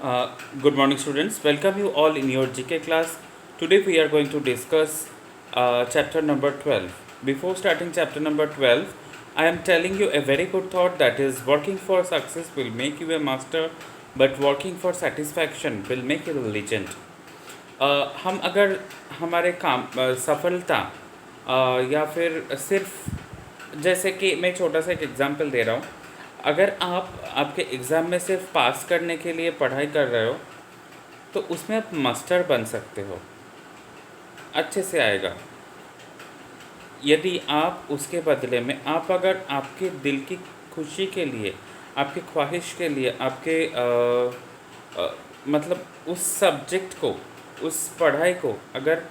Good morning, students. Welcome you all in your GK class. Today we are going to discuss chapter number 12. Before starting chapter number 12, I am telling you a very good thought, that is, working for success will make you a master, but working for satisfaction will make you a legend. हम अगर हमारे काम सफलता या फिर सिर्फ, जैसे कि मैं छोटा सा एक एग्जांपल दे रहा हूँ, अगर आप आपके एग्ज़ाम में सिर्फ पास करने के लिए पढ़ाई कर रहे हो तो उसमें आप मास्टर बन सकते हो, अच्छे से आएगा। यदि आप उसके बदले में आप अगर आपके दिल की खुशी के लिए, आपकी ख्वाहिश के लिए, आपके मतलब उस सब्जेक्ट को, उस पढ़ाई को अगर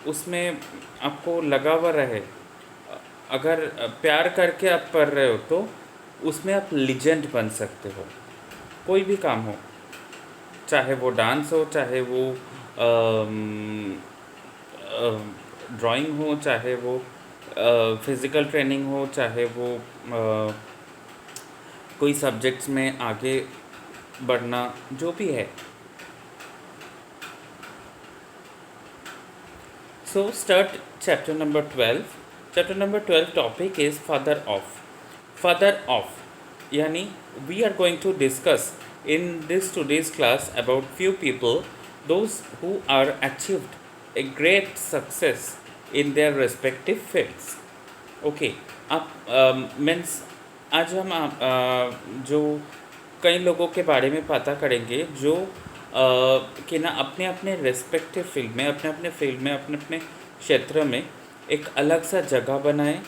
उसमें आपको लगा हुआ रहे, अगर प्यार करके आप पढ़ रहे हो तो उसमें आप लीजेंड बन सकते हो। कोई भी काम हो, चाहे वो डांस हो, चाहे वो ड्राइंग हो, चाहे वो फिज़िकल ट्रेनिंग हो, चाहे वो कोई सब्जेक्ट्स में आगे बढ़ना, जो भी है। So start chapter number 12. Chapter number 12 topic is father of. Father of, yani we are going to discuss in this today's class about few people, those who are achieved a great success in their respective fields. Okay, आप means आज हम जो कई लोगों के बारे में पता करेंगे जो कि ना अपने अपने रेस्पेक्टिव फील्ड में, अपने अपने फील्ड में, अपने अपने क्षेत्र में एक अलग सा जगह बनाए,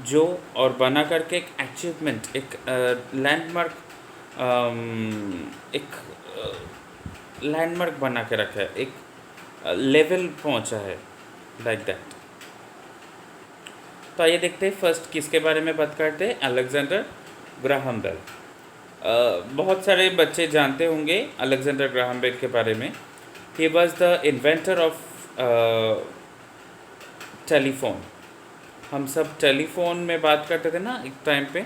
जो और बना करके एक अचीवमेंट, एक लैंडमार्क, एक लैंडमार्क बना के रखा है, एक लेवल पहुंचा है, लाइक दैट। तो आइए देखते हैं फर्स्ट किसके बारे में बात करते हैं। Alexander Graham Bell. बहुत सारे बच्चे जानते होंगे अलेक्जेंडर ग्राहम बेल के बारे में। He was the inventor of telephone. हम सब टेलीफोन में बात करते थे ना एक टाइम पे,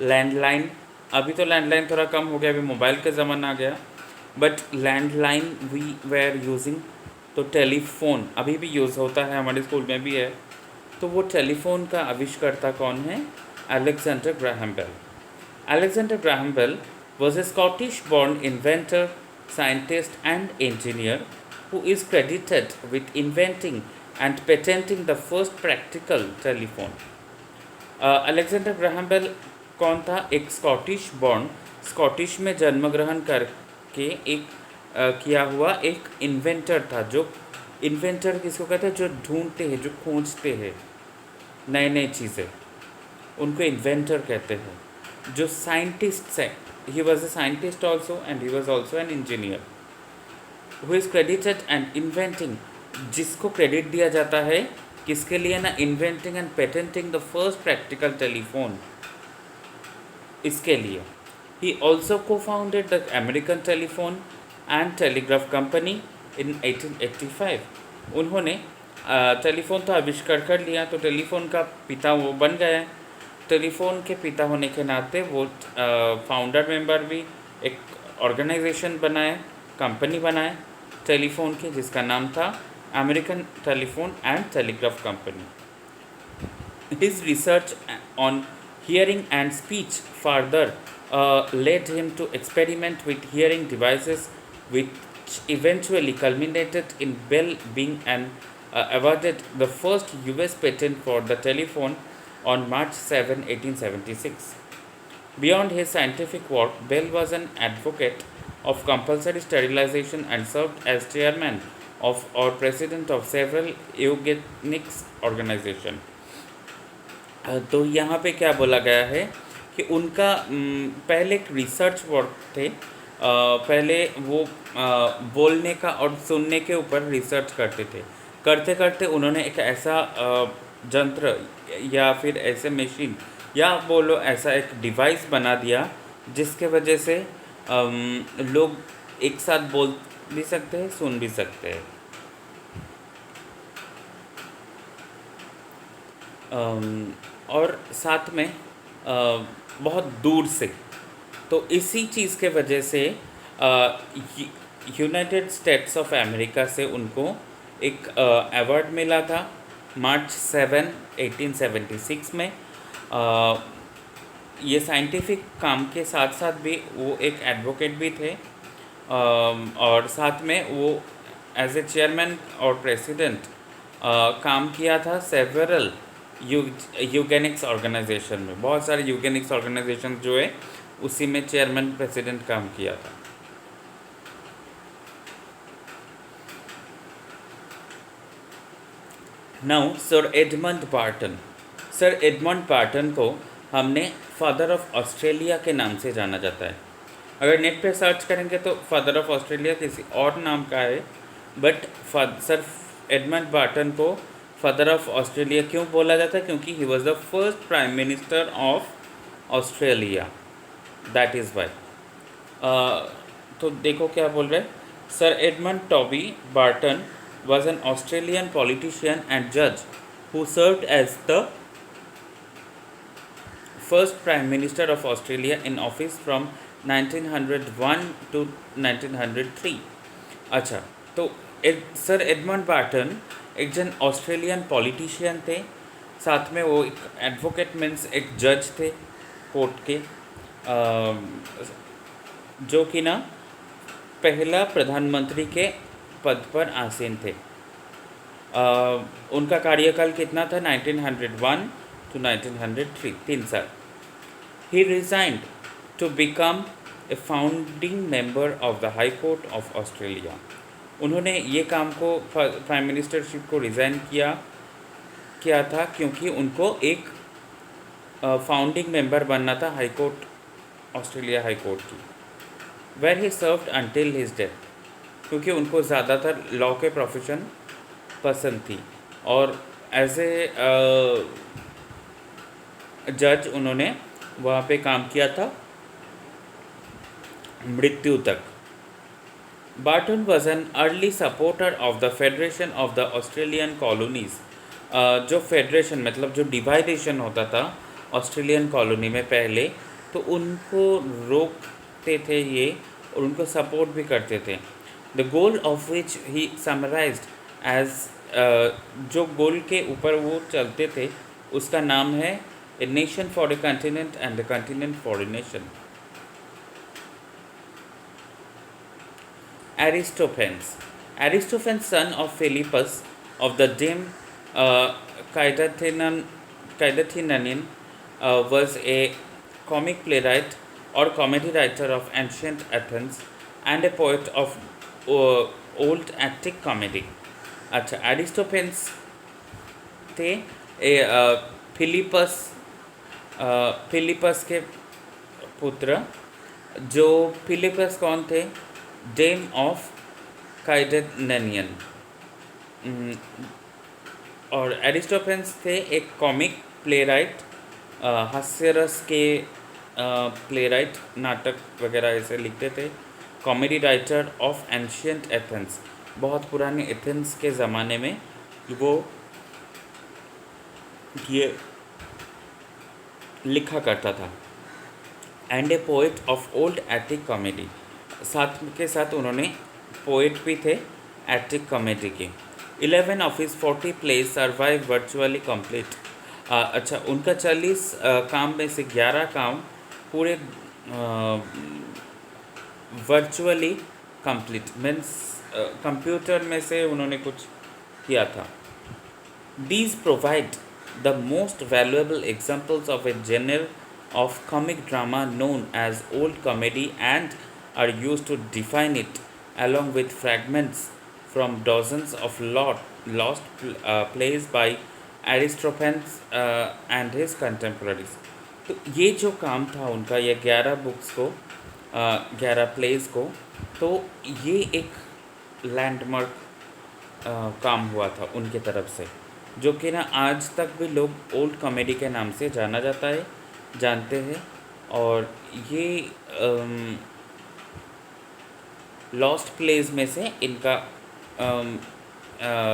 लैंडलाइन। अभी तो लैंडलाइन थोड़ा कम हो गया, अभी मोबाइल का ज़माना आ गया, but landline we were using. तो टेलीफोन अभी भी यूज़ होता है, हमारे स्कूल में भी है। तो वो टेलीफोन का आविष्कर्ता कौन है? Alexander Graham Bell. Alexander Graham Bell was a Scottish-born inventor, scientist and engineer who is credited with inventing and patenting the first practical telephone. Alexander Graham Bell कौन था? एक स्कॉटिश बॉर्न, स्कॉटिश में जन्म ग्रहण करके एक किया हुआ एक इन्वेंटर था। जो इन्वेंटर किसको कहते हैं? जो ढूंढते हैं, जो खोजते हैं नए नए चीज़ें, उनको इन्वेंटर कहते हैं। जो साइंटिस्ट है, he was a scientist also and he was also an engineer who is credited and inventing, जिसको क्रेडिट दिया जाता है किसके लिए ना? Inventing and patenting the first practical telephone, इसके लिए। ही ऑल्सो को founded the American telephone and telegraph company इन 1885। उन्होंने टेलीफोन तो आविष्कार कर लिया, तो टेलीफोन का पिता वो बन गए। टेलीफोन के पिता होने के नाते वो फाउंडर मेंबर भी एक ऑर्गेनाइजेशन बनाए, कंपनी बनाए टेलीफोन के, जिसका नाम था American telephone and telegraph company. His research on hearing and speech further led him to experiment with hearing devices, which eventually culminated in Bell being awarded the first US patent for the telephone on March 7, 1876. Beyond his scientific work, Bell was an advocate of compulsory sterilization and served as chairman of or president of several eugenics organizations. तो यहाँ पे क्या बोला गया है कि उनका पहले एक रिसर्च वर्क थे। पहले वो बोलने का और सुनने के ऊपर रिसर्च करते थे। करते करते उन्होंने एक ऐसा यंत्र या फिर ऐसे मशीन या बोलो ऐसा एक डिवाइस बना दिया, जिसके वजह से लोग एक साथ बोल भी सकते हैं, सुन भी सकते हैं। और साथ में बहुत दूर से। तो इसी चीज़ के वजह से यूनाइटेड स्टेट्स ऑफ अमेरिका से उनको एक अवार्ड मिला था March 7, 1876 में। अ, ये साइंटिफिक काम के साथ साथ भी वो एक एडवोकेट भी थे, और साथ में वो एज ए चेयरमैन और प्रेसिडेंट काम किया था सेवरल यूगेनिक्स ऑर्गेनाइजेशन में। बहुत सारे यूगेनिक्स ऑर्गेनाइजेशन जो है उसी में चेयरमैन प्रेसिडेंट काम किया था। Now sir Edmund Barton. Sir Edmund Barton को हमने फादर ऑफ ऑस्ट्रेलिया के नाम से जाना जाता है। अगर नेट पे सर्च करेंगे तो फादर ऑफ ऑस्ट्रेलिया किसी और नाम का है, बट सर एडमंड बार्टन को फादर ऑफ ऑस्ट्रेलिया क्यों बोला जाता है? क्योंकि he was the first prime minister of Australia, that is Y. तो देखो क्या बोल रहे हैं। Sir Edmund Toby Barton was an Australian politician and judge who served as the first Prime Minister of Australia in office from 1901 to 1903। अच्छा, तो sir Edmund Barton एक जन ऑस्ट्रेलियन पॉलिटिशियन थे, साथ में वो एक एडवोकेट मीन्स एक जज थे कोर्ट के, जो कि ना पहला प्रधानमंत्री के पद पर आसीन थे। उनका कार्यकाल कितना था? 1901 to 1903, 3 साल। He resigned to become a founding member of the High Court of Australia. उन्होंने ये काम को प्राइम मिनिस्टरशिप को रिज़ाइन किया था क्योंकि उनको एक फाउंडिंग मेंबर बनना था High Court, Australia High Court की, where he served until his death. क्योंकि उनको ज़्यादातर लॉ के प्रोफेशन पसंद थी और एज ए जज उन्होंने वहाँ पे काम किया था मृत्यु तक। Barton was an early supporter of the federation of the Australian colonies. जो फेडरेशन मतलब जो डिवाइडेशन होता था ऑस्ट्रेलियन कॉलोनी में पहले, तो उनको रोकते थे ये और उनको सपोर्ट भी करते थे। The goal of which he summarized as, जो गोल के ऊपर वो चलते थे उसका नाम है a nation for a continent and A continent for a nation. Aristophanes, son of Philippus of the Deme Kaidathenian, was a comic playwright or comedy writer of ancient Athens and a poet of old Attic comedy। अच्छा, एरिस्टोफेंस थे Philip's के पुत्र। जो Philippus कौन थे? डेम ऑफ काइडेनेनियन। और एरिस्टोफेंस थे एक कॉमिक प्लेराइट, हास्यरस के प्लेराइट, नाटक वगैरह ऐसे लिखते थे। Comedy writer of ancient Athens, बहुत पुराने एथेंस के ज़माने में वो ये लिखा करता था। And A poet of old attic comedy, साथ के साथ उन्होंने पोएट भी थे एटिक कॉमेडी के। 11 of his 40 plays survive virtually complete. अच्छा, उनका 40 काम में से 11 काम पूरे वर्चुअली कंप्लीट मीन्स कंप्यूटर में से उन्होंने कुछ किया था। These provide the most valuable examples of a genre of comic drama known as old comedy and are used to define it, along with fragments from dozens of lost plays by Aristophanes and his contemporaries। तो ये जो काम था उनका, ये 11 books को, 11 place को, तो ये एक लैंडमार्क काम हुआ था उनके तरफ से, जो कि ना आज तक भी लोग ओल्ड कॉमेडी के नाम से जानते हैं। और ये लॉस्ट प्लेज में से इनका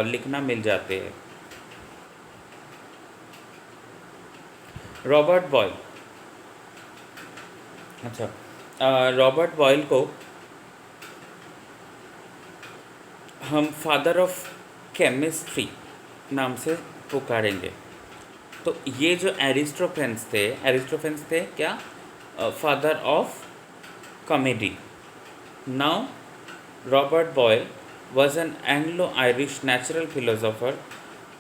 लिखना मिल जाते हैं। Robert Boyle. अच्छा, रॉबर्ट बॉयल को हम फादर ऑफ केमिस्ट्री नाम से पुकारेंगे। तो ये जो एरिस्टोफेंस थे क्या? Father of comedy. Now Robert Boyle was an Anglo-Irish natural philosopher,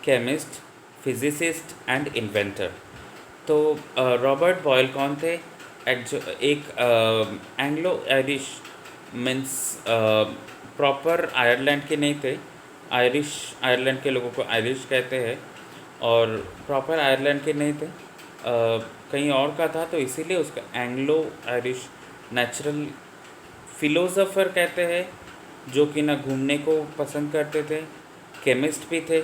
chemist, physicist and inventor। तो रॉबर्ट बॉयल कौन थे? एक Anglo Irish means proper Ireland के नहीं थे। आयरलैंड के लोगों को आयरिश कहते हैं और प्रॉपर आयरलैंड के नहीं थे, कहीं और का था, तो इसीलिए उसका एंग्लो आयरिश नेचुरल फिलोसोफर कहते हैं, जो कि ना घूमने को पसंद करते थे, केमिस्ट भी थे,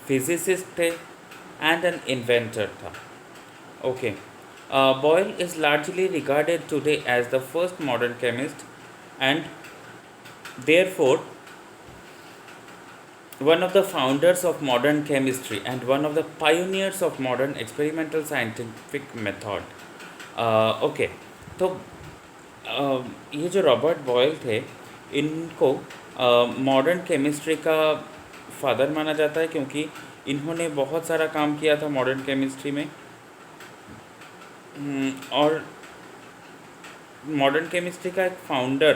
फिजिसिस्ट थे एंड एन इन्वेंटर था। Okay, Boyle is largely regarded today as the first modern chemist and therefore one of the founders of modern chemistry and one of the pioneers of modern experimental scientific method। Okay, तो ये जो Robert boil थे, इनको modern chemistry का father माना जाता है, क्योंकि इन्होंने बहुत सारा काम किया था मॉडर्न केमिस्ट्री में। और मॉडर्न केमिस्ट्री का एक फाउंडर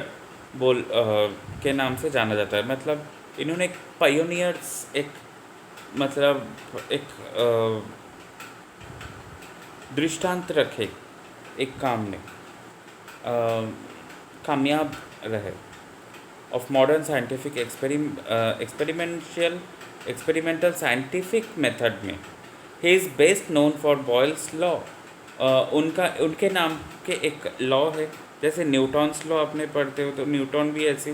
के नाम से जाना जाता है। मतलब इन्होंने एक पायोनियर्स, एक दृष्टांत रखे एक काम में, कामयाब रहे of modern scientific experimental scientific method में। He is best known for Boyle's law. उनके नाम के एक लॉ है, जैसे न्यूटन्स लॉ आपने पढ़ते हो, तो न्यूटन भी ऐसी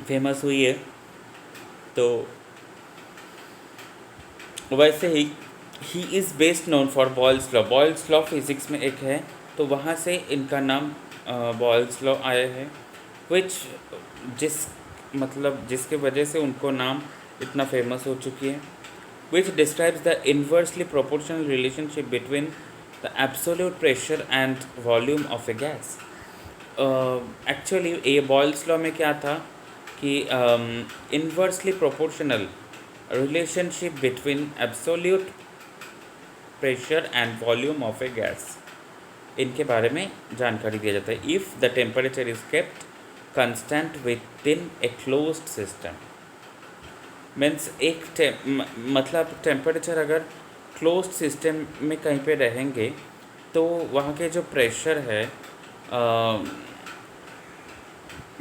फेमस हुई है। तो वैसे ही is best known for Boyle's law. Boyle's law physics में एक है, तो वहाँ से इनका नाम बॉयल्स लॉ आया है, जिसके वजह से उनको नाम इतना फेमस हो चुकी है। which describes the inversely proportional relationship between the absolute pressure and volume of a gas। Actually ये बॉयल्स लॉ में क्या था कि inversely proportional relationship between absolute pressure and volume of a gas, इनके बारे में जानकारी दिया जाता है। If the temperature is kept constant within a closed system, means मतलब टेम्परेचर अगर क्लोज्ड सिस्टम में कहीं पे रहेंगे तो वहाँ के जो प्रेशर है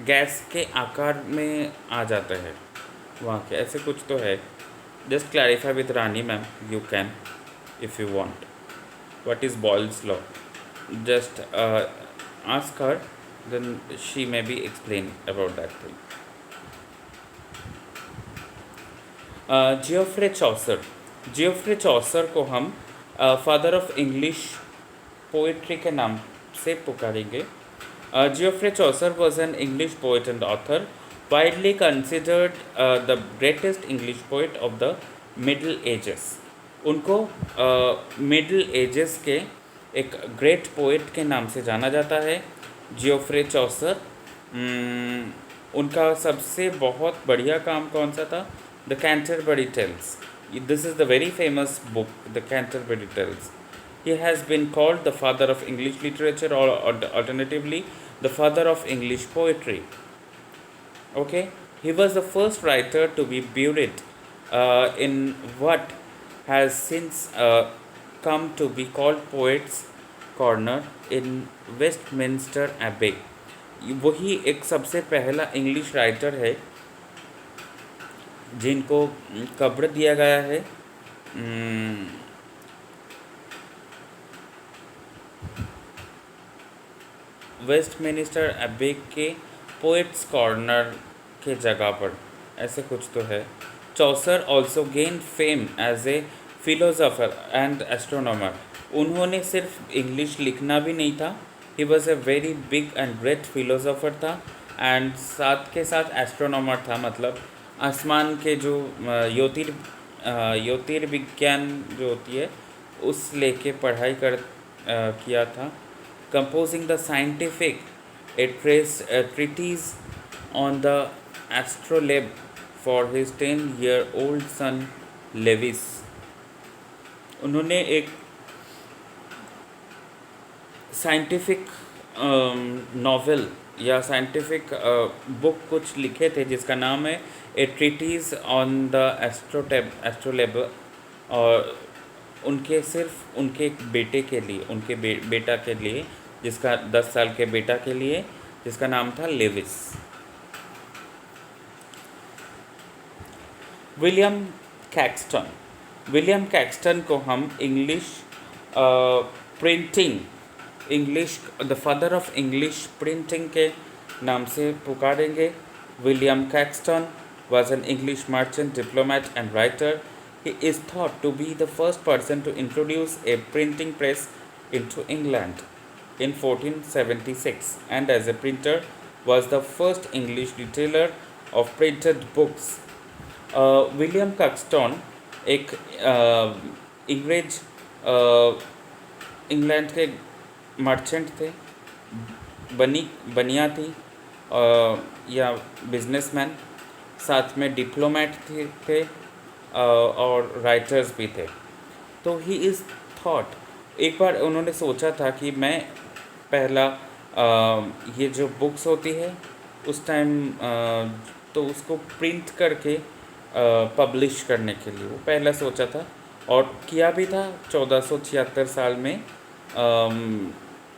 गैस के आकार में आ जाता है वहाँ के, ऐसे कुछ तो है। Just clarify with Rani ma'am, you can if you want what is Boyle's law, just ask her, then she may be explain about that thing. Geoffrey Chaucer को हम फादर ऑफ इंग्लिश पोइट्री के नाम से पुकारेंगे। Geoffrey Chaucer was an English poet and author, widely considered the greatest English poet of the Middle Ages. उनको Middle Ages के एक great poet के नाम से जाना जाता है, जियोफ्रे चौसर। उनका सबसे बहुत बढ़िया काम कौन सा था? The Canterbury Tales. This is the very famous book, The Canterbury Tales. He has been called the father of English literature, or alternatively the father of English poetry. Okay, he was the first writer to be buried in what has since come to be called Poets' Corner in Westminster Abbey। वही एक सबसे पहला English writer है जिनको कब्र दिया गया है वेस्टमिनिस्टर एबे के पोएट्स कॉर्नर के जगह पर, ऐसे कुछ तो है। Chaucer also gain fame as a philosopher and astronomer. उन्होंने सिर्फ इंग्लिश लिखना भी नहीं था, he was a very big and great philosopher था, एंड साथ के साथ एस्ट्रोनॉमर था, मतलब आसमान के जो ज्योतिर्विज्ञान जो होती है उस लेके पढ़ाई किया था। Composing the scientific treatise on the astrolabe for his 10-year-old son Lewis. उन्होंने एक साइंटिफिक नॉवेल या साइंटिफिक बुक कुछ लिखे थे जिसका नाम है ए ट्रीटीज ऑन द एस्ट्रोलेब, और उनके सिर्फ उनके एक बेटे के लिए, उनके बेटा के लिए, जिसका 10 साल के बेटा के लिए, जिसका नाम था Lewis. William Caxton, William Caxton को हम English printing, English the father of English printing के नाम से पुकारेंगे। William Caxton was an English merchant, diplomat and writer. He is thought to be the first person to introduce a printing press into England in 1476, and as a printer was the first English retailer of printed books. William Caxton एक अंग्रेज England के merchant थे, बनिया थी या businessman, साथ में diplomat थे और राइटर्स भी थे। तो ही इज़ थॉट, एक बार उन्होंने सोचा था कि मैं पहला ये जो बुक्स होती है उस टाइम तो उसको प्रिंट करके पब्लिश करने के लिए वो पहला सोचा था और किया भी था। 1476 साल में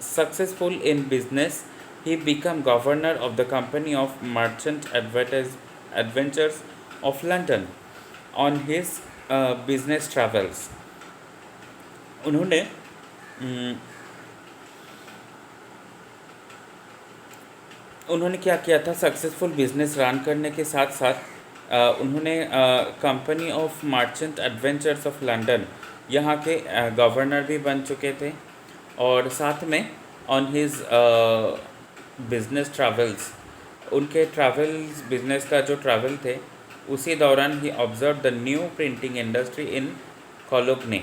successful in business he become governor of the company of merchant adventures of London on his business travels. उन्होंने क्या किया था, सक्सेसफुल बिजनेस रन करने के साथ साथ उन्होंने company of merchant adventures of London यहाँ के गवर्नर भी बन चुके थे, और साथ में ऑन हिज बिजनेस ट्रैवल्स, उनके ट्रैवल्स बिजनेस का जो ट्रैवल थे उसी दौरान ही observe the new printing industry in Cologne.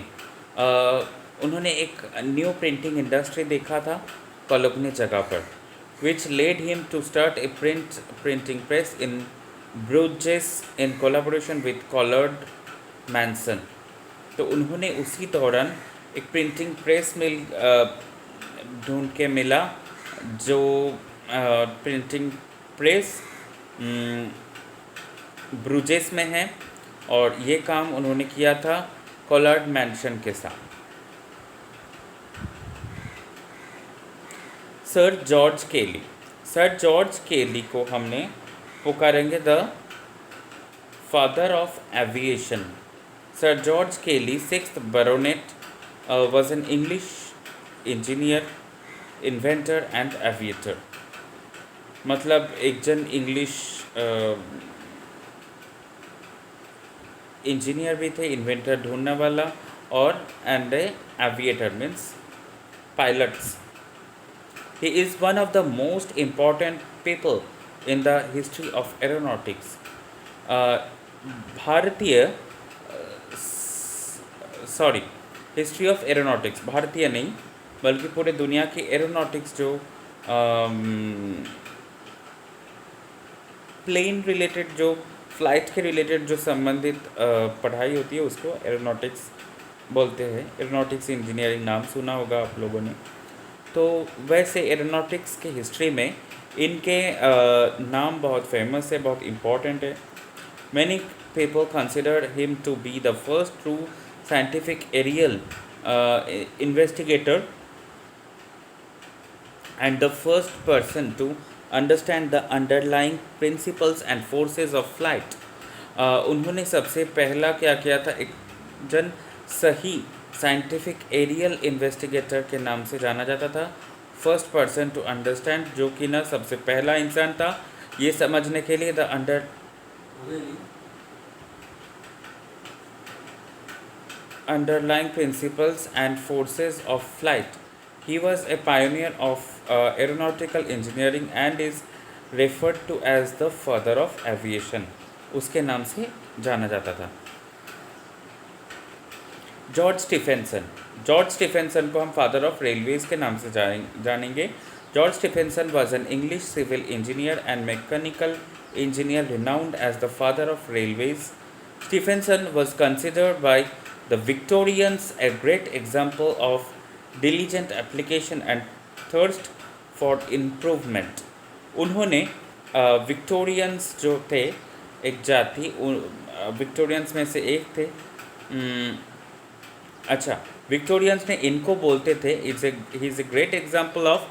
उन्होंने एक न्यू प्रिंटिंग इंडस्ट्री देखा था कोलोग्ने जगह पर, which led him to start a printing press in Bruges in collaboration with Collard Manson। तो उन्होंने उसी दौरान एक प्रिंटिंग प्रेस ढूंढ के मिला जो प्रिंटिंग प्रेस ब्रूजेस में है, और ये काम उन्होंने किया था कॉलर्ड मैंसन के साथ। Sir George Cayley, Sir George Cayley को हमने पुकारेंगे the father of aviation. Sir George Cayley 6th baronet was an English engineer, inventor and aviator। मतलब एक जन इंग्लिश इंजीनियर भी थे, इन्वेंटर ढूंढने वाला, और and aviator means pilots. He is one of the most important people in the history of aeronautics। भारतीय history of aeronautics, भारतीय नहीं बल्कि पूरे दुनिया की एरोनॉटिक्स जो प्लेन रिलेटेड, जो फ्लाइट के रिलेटेड जो संबंधित पढ़ाई होती है उसको एरोनॉटिक्स बोलते हैं। एरोनॉटिक्स इंजीनियरिंग नाम सुना होगा आप लोगों ने। तो वैसे एरोनॉटिक्स के हिस्ट्री में इनके नाम बहुत फेमस है, बहुत इम्पॉर्टेंट है। Many people consider him to be the first true scientific aerial investigator and the first person to understand the underlying principles and forces of flight. उन्होंने सबसे पहला क्या किया था, एक जन सही साइंटिफिक एरियल इन्वेस्टिगेटर के नाम से जाना जाता था, फर्स्ट पर्सन टू अंडरस्टैंड, जो कि ना सबसे पहला इंसान था ये समझने के लिए the underlying principles and forces of flight. He was a pioneer of aeronautical engineering and is referred to as the father of aviation, उसके नाम से जाना जाता था। जॉर्ज स्टीफेंसन, जॉर्ज स्टीफेंसन को हम फादर ऑफ रेलवेज़ के नाम से जानेंगे। George Stephenson was an English civil engineer and mechanical engineer renowned as the father of railways. Stephenson was considered by the Victorians a great example of diligent application and thirst for improvement. उन्होंने Victorians जो थे एक जाति Victorians में से एक थे अच्छा विक्टोरियंस ने इनको बोलते थे he is a great example of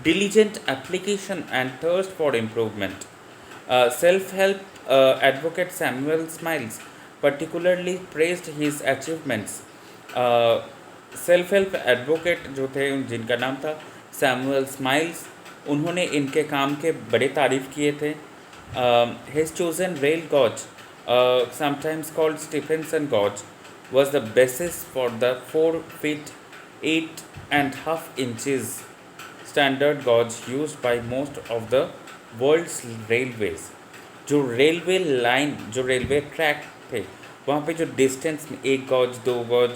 diligent application and thirst for improvement. Self-help advocate Samuel Smiles particularly praised his achievements. Self-help advocate जो थे जिनका नाम था सैमुअल स्माइल्स, उन्होंने इनके काम के बड़े तारीफ किए थे. His chosen rail gauge, sometimes called Stephenson gauge, was the basis for the 4 feet 8.5 inches standard gauge used by most of the world's railways. जो रेलवे लाइन जो रेलवे ट्रैक थे वहाँ पे जो डिस्टेंस में 1 गॉज 2 गॉज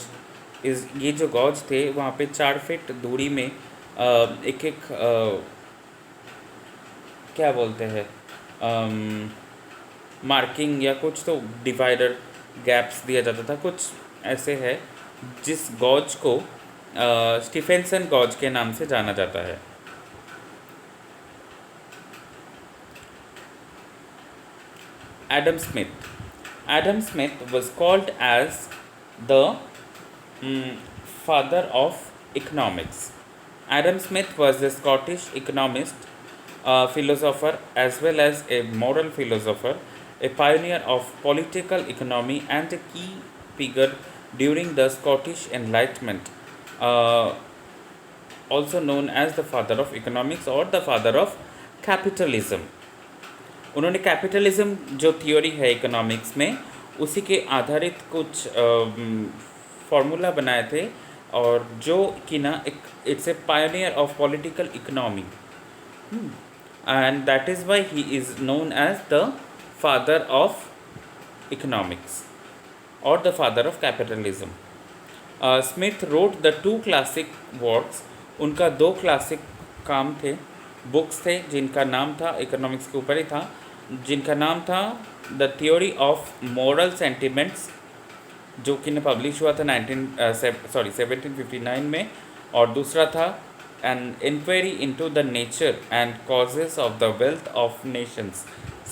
ये जो gauge थे वहाँ पे 4 फीट दूरी में एक क्या बोलते हैं मार्किंग या कुछ तो डिवाइडर गैप्स दिया जाता था, कुछ ऐसे है जिस गॉज को स्टीफेंसन गॉज के नाम से जाना जाता है. Adam Smith was called as the father of economics. Adam Smith was a Scottish economist, philosopher, as well as a moral philosopher, a pioneer of political economy and a key figure during the Scottish Enlightenment. Also known as the father of economics or the father of capitalism. उन्होंने capitalism जो theory है economics में उसी के आधारित कुछ formula बनाए थे और जो कि ना it's a pioneer of political economy and that is why he is known as the father of economics और the father of capitalism. Smith wrote the 2 classic works. उनका 2 क्लासिक काम थे, बुक्स थे जिनका नाम था इकोनॉमिक्स के ऊपर ही था, जिनका नाम था the theory of moral sentiments जो कि पब्लिश हुआ था 1759 में, और दूसरा था an inquiry into the nature and causes of the wealth of nations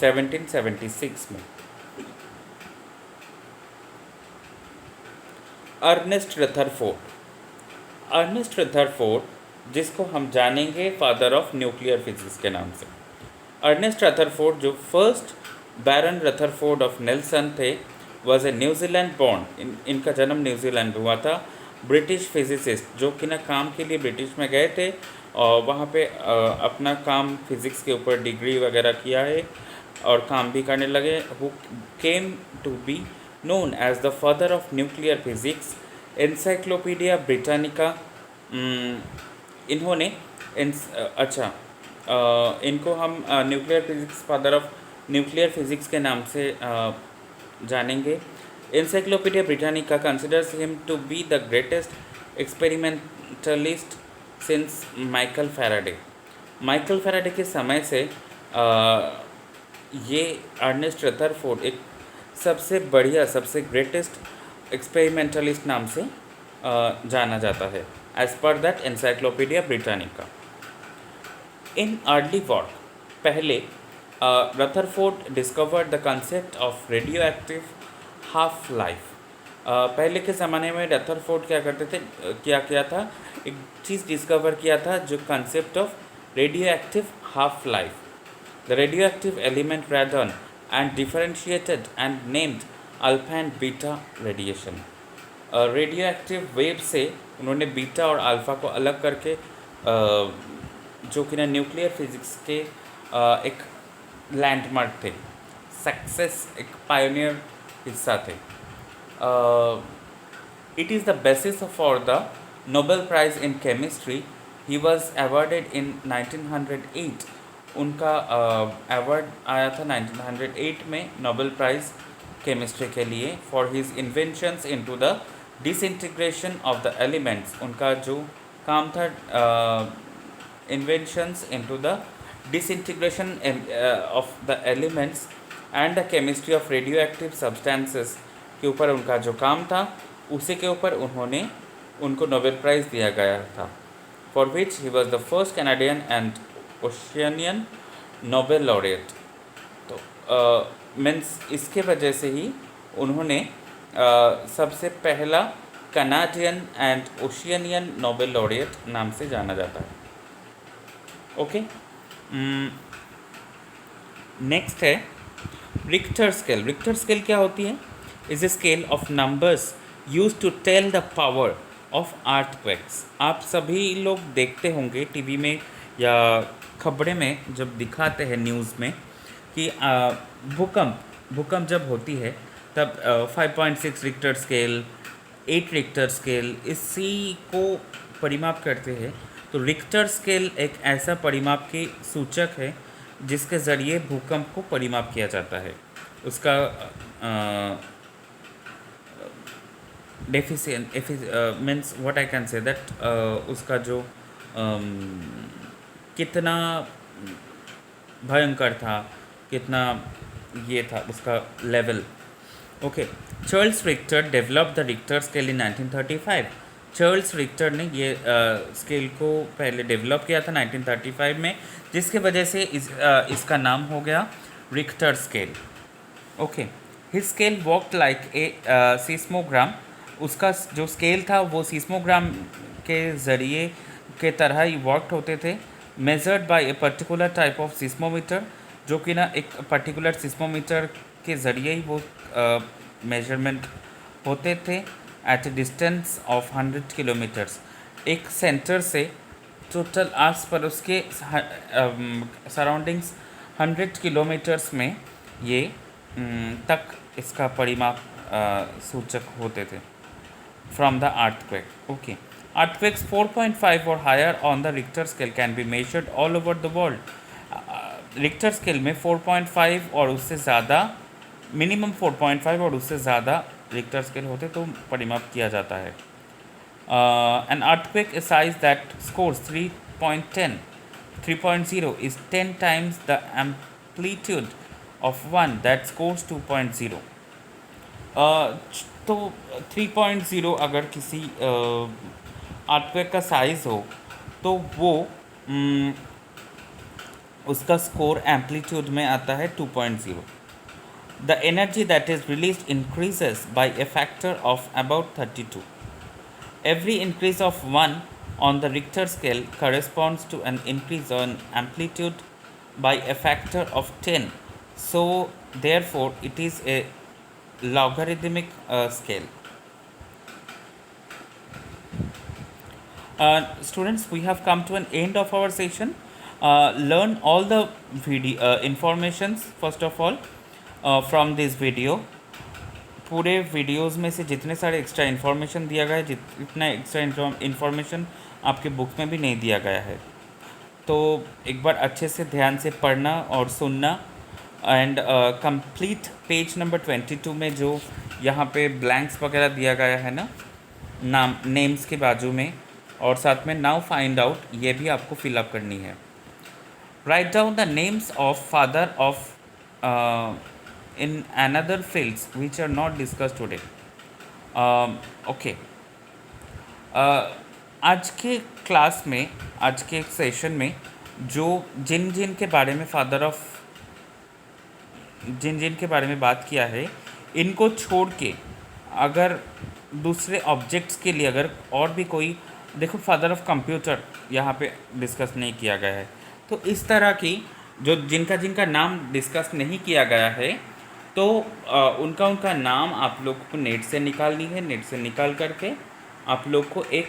1776 में. अर्नेस्ट रदरफोर्ड जिसको हम जानेंगे फादर ऑफ न्यूक्लियर फिजिक्स के नाम से. अर्नेस्ट रदरफोर्ड जो first baron Rutherford of Nelson थे वॉज ए न्यूजीलैंड बॉर्न. इनका जन्म न्यूजीलैंड में हुआ था. ब्रिटिश फिजिसिस्ट जो कि ना काम के लिए ब्रिटिश में गए थे और वहाँ पे अपना काम फिज़िक्स के ऊपर डिग्री वगैरह किया है और काम भी करने लगे. Who came to be known as the father of nuclear physics. Encyclopedia Britannica इन्होंने इनको हम nuclear physics father of nuclear physics के नाम से जानेंगे. Encyclopedia Britannica considers him to be the greatest experimentalist since Michael Faraday. Michael Faraday के समय से ये अर्नेस्ट रदरफोर्ड एक सबसे बढ़िया सबसे ग्रेटेस्ट एक्सपेरिमेंटलिस्ट नाम से जाना जाता है as per that encyclopaedia Britannica. In early work पहले Rutherford discovered the concept of radio active half life. पहले के ज़माने में रदरफोर्ड क्या करते थे किया था एक चीज़ डिस्कवर किया था जो concept of radio active half life. The radio active element रेडन and differentiated and named alpha and beta radiation. Radioactive wave से उन्होंने बीटा और अल्फ़ा को अलग करके जो कि ना न्यूक्लियर फिज़िक्स के एक लैंडमार्क थे, सक्सेस एक पायोनियर हिस्सा थे. It is the basis for the Nobel Prize in chemistry. He was awarded in 1908. उनका अवार्ड आया था 1908 में नोबेल प्राइज़ केमिस्ट्री के लिए for his inventions into the disintegration of the elements. उनका जो काम था inventions into the disintegration of the elements and the chemistry of radioactive substances के ऊपर उनका जो काम था, उसी के ऊपर उन्होंने उनको नोबेल प्राइज़ दिया गया था, for which he was the first Canadian and Oceanian Nobel laureate. तो मीन्स इसके वजह से ही उन्होंने सबसे पहला Canadian and Oceanian Nobel laureate नाम से जाना जाता है. ओके, नेक्स्ट है रिक्टर स्केल. रिक्टर स्केल क्या होती है? Is a scale of numbers use to tell the power of earthquakes. आप सभी लोग देखते होंगे टीवी में या खबरें में जब दिखाते हैं न्यूज़ में कि भूकंप जब होती है तब 5.6 रिक्टर स्केल, 8 रिक्टर स्केल इसी को परिमाप करते हैं. तो रिक्टर स्केल एक ऐसा परिमाप के सूचक है जिसके ज़रिए भूकंप को परिमाप किया जाता है. उसका deficient means what I can say that उसका जो कितना भयंकर था, कितना ये था उसका level. Okay, Charles Richter develop the Richter scale in 1935. Charles Richter ने ये स्केल को पहले डेवलप किया था 1935 में, जिसके वजह से इसका नाम हो गया Richter scale. Okay, his scale worked like a seismogram. उसका जो स्केल था वो सीस्मोग्राम के ज़रिए के तरह ही वर्कड होते थे. Measured by a particular type of seismometer, जो कि ना एक पर्टिकुलर सीस्मोमीटर के ज़रिए ही वो मेजरमेंट होते थे at a distance of 100 kilometres. एक सेंटर से टोटल आस पर उसके सराउंडिंग्स 100 किलोमीटर्स में ये तक इसका परिमाप सूचक होते थे from the earthquake. Okay, earthquakes 4.5 or higher on the Richter scale can be measured all over the world. Richter scale में 4.5 और उससे ज़्यादा, मिनिमम 4.5 और उससे ज़्यादा रिक्टर स्केल होते तो परिमाप किया जाता है. An earthquake a size that scores 3.0 is 10 times the amplitude of one that scores 2.0. तो 3.0 अगर किसी अर्थक्वेक का साइज़ हो तो वो उसका स्कोर एम्पलीट्यूड में आता है 2.0. The energy that is released increases by A factor of about 32. Every increase of 1 on the Richter scale corresponds to an increase on amplitude by a factor of 10. So therefore it is a logarithmic scale. Students, we have come to an end of our session. Learn all the video informations first of all from this video. पूरे videos में से जितने सारे extra information दिया गया है, जितना extra information आपके बुक में भी नहीं दिया गया है, तो एक बार अच्छे से ध्यान से पढ़ना और सुनना. एंड कंप्लीट पेज नंबर 22 में जो यहाँ पे ब्लैंक्स वगैरह दिया गया है ना, नेम्स के बाजू में, और साथ में नाउ फाइंड आउट, ये भी आपको फिलअप करनी है. Write down the names of father of in another fields which are not discussed today. Okay. आज के क्लास में, आज के सेशन में जो जिन के बारे में फादर ऑफ जिन के बारे में बात किया है, इनको छोड़ के अगर दूसरे ऑब्जेक्ट्स के लिए अगर और भी कोई, देखो फादर ऑफ कंप्यूटर यहाँ पे डिस्कस नहीं किया गया है, तो इस तरह की जो जिनका नाम डिस्कस नहीं किया गया है, तो उनका नाम आप लोग को नेट से निकालनी है. नेट से निकाल करके आप लोग को एक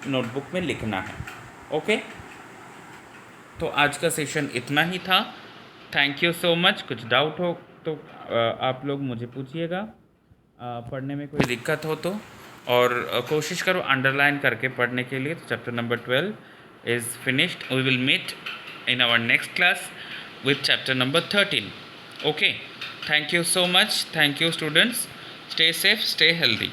नोटबुक में लिखना है. ओके, तो आज का सेशन इतना ही था. Thank you so much. कुछ डाउट हो तो आप लोग मुझे पूछिएगा, पढ़ने में कोई दिक्कत हो तो, और कोशिश करो अंडरलाइन करके पढ़ने के लिए. तो chapter number 12 is finished. We will meet in our next class with chapter number 13. Okay, thank you so much. Thank you students. Stay safe, stay healthy.